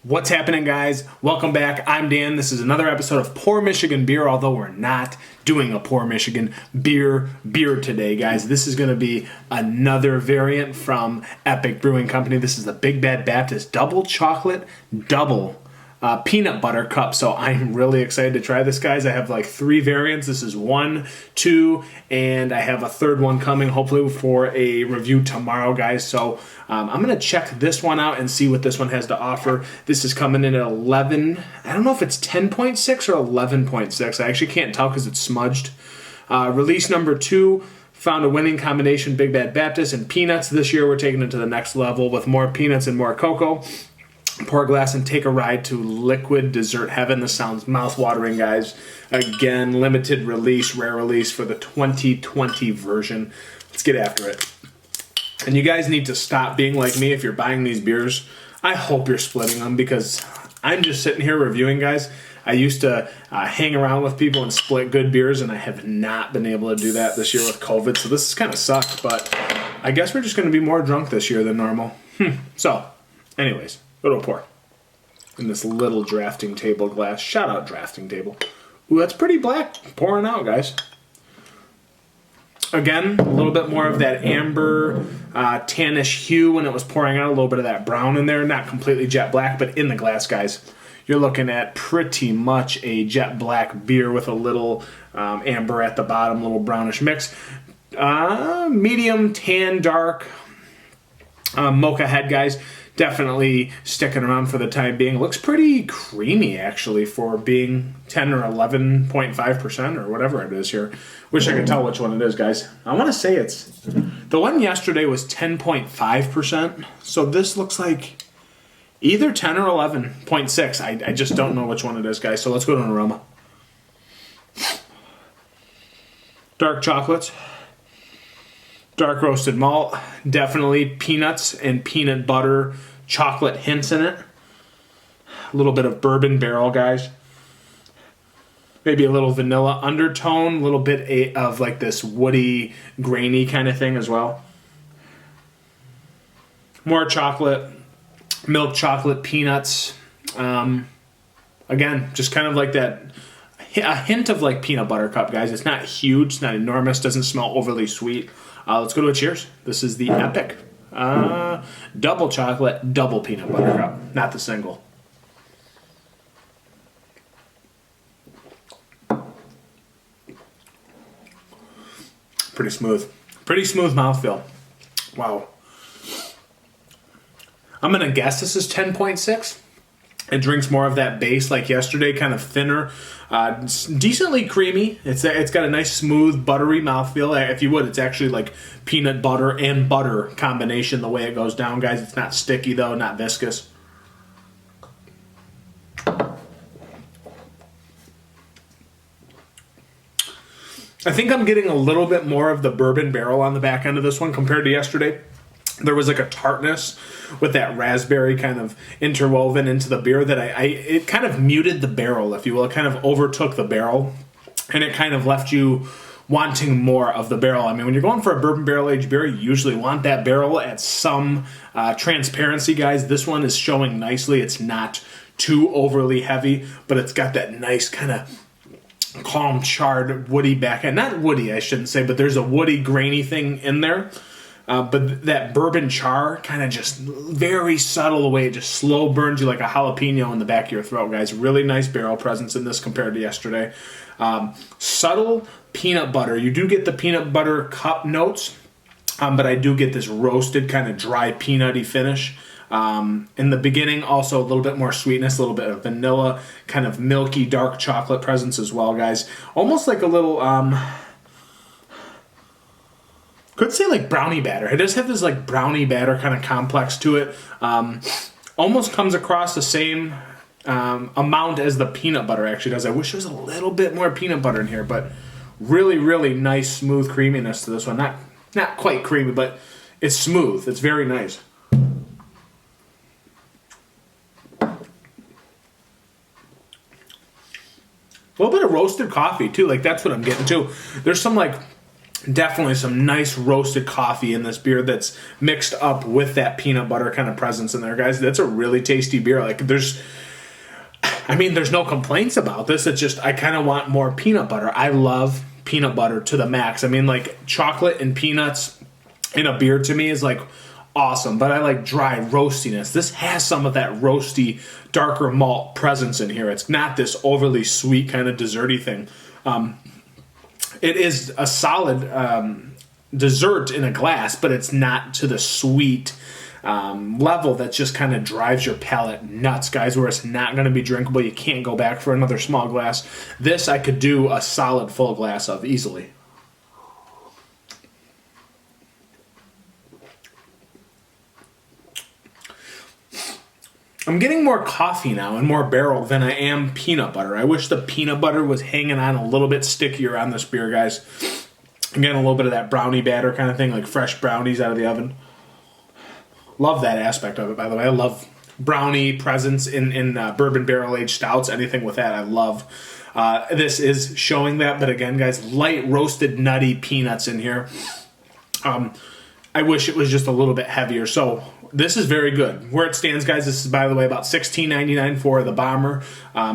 What's happening, guys? Welcome back. I'm Dan. This is another episode of Poor Michigan Beer, although we're not doing a Poor Michigan beer today, guys. This is going to be another variant from Epic Brewing Company. This is the Big Bad Baptist Double Chocolate Double Peanut Butter Cup. So I'm really excited to try this, guys. I have like 3 variants. This is 1, 2, and I have a third one coming, hopefully for a review tomorrow, guys. So I'm going to check this one out and see what this one has to offer. This is coming in at 11. I don't know if it's 10.6 or 11.6. I actually can't tell because it's smudged. Release number 2. Found a winning combination, Big Bad Baptist and peanuts. This year we're taking it to the next level with more peanuts and more cocoa. Pour a glass and take a ride to liquid dessert heaven. This sounds mouth-watering, guys. Again, limited release, rare release for the 2020 version. Let's get after it. And you guys need to stop being like me if you're buying these beers. I hope you're splitting them because I'm just sitting here reviewing, guys. I used to hang around with people and split good beers, and I have not been able to do that this year with COVID, so this is kind of sucked, but I guess we're just going to be more drunk this year than normal. So, anyways. Go to a pour in this little drafting table glass. Shout out drafting table. Ooh, that's pretty black pouring out, guys. Again, a little bit more of that amber tannish hue when it was pouring out. A little bit of that brown in there. Not completely jet black, but in the glass, guys. You're looking at pretty much a jet black beer with a little amber at the bottom, little brownish mix. Medium, tan, dark, mocha head, guys. Definitely sticking around for the time being. Looks pretty creamy, actually, for being 10 or 11.5% or whatever it is here. Wish I could tell which one it is, guys. I want to say it's... The one yesterday was 10.5%, so this looks like either 10 or 11.6. I just don't know which one it is, guys, so let's go to an aroma. Dark chocolates. Dark roasted malt, definitely peanuts and peanut butter chocolate hints in it. A little bit of bourbon barrel, guys. Maybe a little vanilla undertone, a little bit of like this woody, grainy kind of thing as well. More chocolate, milk chocolate, peanuts. Again, just kind of like that, a hint of like peanut butter cup, guys. It's not huge, it's not enormous, doesn't smell overly sweet. Let's go to a cheers. This is the Epic double chocolate, double peanut butter cup, not the single. Pretty smooth. Pretty smooth mouthfeel. Wow. I'm going to guess this is 10.6. It drinks more of that base like yesterday, kind of thinner, decently creamy. It's got a nice smooth buttery mouthfeel. If you would, it's actually like peanut butter and butter combination the way it goes down, guys. It's not sticky though, not viscous. I think I'm getting a little bit more of the bourbon barrel on the back end of this one compared to yesterday. There was like a tartness with that raspberry kind of interwoven into the beer that it kind of muted the barrel, if you will. It kind of overtook the barrel, and it kind of left you wanting more of the barrel. I mean, when you're going for a bourbon barrel-aged beer, you usually want that barrel at some transparency, guys. This one is showing nicely. It's not too overly heavy, but it's got that nice kind of calm, charred, woody back end. Not woody, I shouldn't say, but there's a woody, grainy thing in there. But that bourbon char kind of just very subtle the way it just slow burns you like a jalapeno in the back of your throat, guys. Really nice barrel presence in this compared to yesterday. Subtle peanut butter. You do get the peanut butter cup notes, but I do get this roasted kind of dry peanutty finish. In the beginning, also a little bit more sweetness, a little bit of vanilla, kind of milky dark chocolate presence as well, guys. Almost like a little... could say like brownie batter. It does have this like brownie batter kind of complex to it. Almost comes across the same amount as the peanut butter actually does. I wish there was a little bit more peanut butter in here, but really, really nice smooth creaminess to this one. Not quite creamy, but it's smooth. It's very nice. A little bit of roasted coffee too. Like that's what I'm getting too. There's some like Definitely some nice roasted coffee in this beer that's mixed up with that peanut butter kind of presence in there, guys. That's a really tasty beer. Like, there's no complaints about this. It's just I kind of want more peanut butter. I love peanut butter to the max. I mean, like, chocolate and peanuts in a beer to me is like awesome, but I like dry roastiness. This has some of that roasty, darker malt presence in here. It's not this overly sweet kind of desserty thing. It is a solid dessert in a glass, but it's not to the sweet level that just kind of drives your palate nuts, guys, where it's not going to be drinkable. You can't go back for another small glass. This I could do a solid full glass of easily. I'm getting more coffee now and more barrel than I am peanut butter. I wish the peanut butter was hanging on a little bit stickier on this beer, guys. I'm getting a little bit of that brownie batter kind of thing, like fresh brownies out of the oven. Love that aspect of it, by the way. I love brownie presence in bourbon barrel-aged stouts. Anything with that, I love. This is showing that, but again, guys, light roasted nutty peanuts in here. I wish it was just a little bit heavier. So this is very good. Where it stands, guys, this is, by the way, about $16.99 for the Bomber.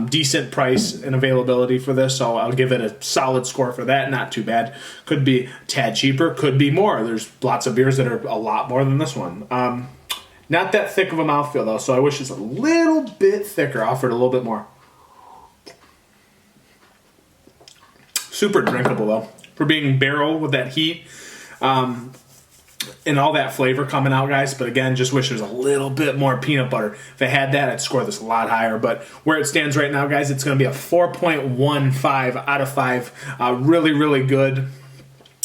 Decent price and availability for this, so I'll give it a solid score for that. Not too bad. Could be a tad cheaper, could be more. There's lots of beers that are a lot more than this one. Not that thick of a mouthfeel, though, so I wish it's a little bit thicker. Offered a little bit more. Super drinkable, though. For being barrel with that heat. And all that flavor coming out, guys. But again, just wish there's a little bit more peanut butter. If I had that, I'd score this a lot higher. But where it stands right now, guys, it's going to be a 4.15 out of 5. Really, really good.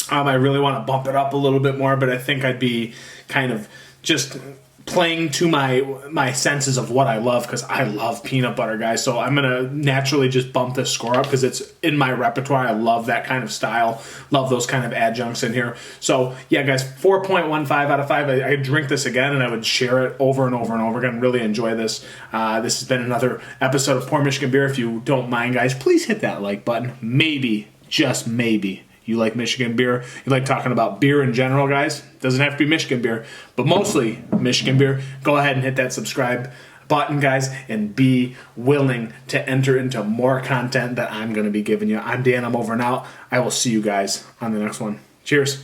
I really want to bump it up a little bit more, but I think I'd be kind of just playing to my senses of what I love, because I love peanut butter, guys. So I'm going to naturally just bump this score up because it's in my repertoire. I love that kind of style. Love those kind of adjuncts in here. So, yeah, guys, 4.15 out of 5. I'd drink this again, and I would share it over and over and over again. Really enjoy this. This has been another episode of Pour Michigan Beer. If you don't mind, guys, please hit that like button. Maybe, just maybe, you like Michigan beer. You like talking about beer in general, guys. Doesn't have to be Michigan beer, but mostly Michigan beer. Go ahead and hit that subscribe button, guys, and be willing to enter into more content that I'm going to be giving you. I'm Dan. I'm over and out. I will see you guys on the next one. Cheers.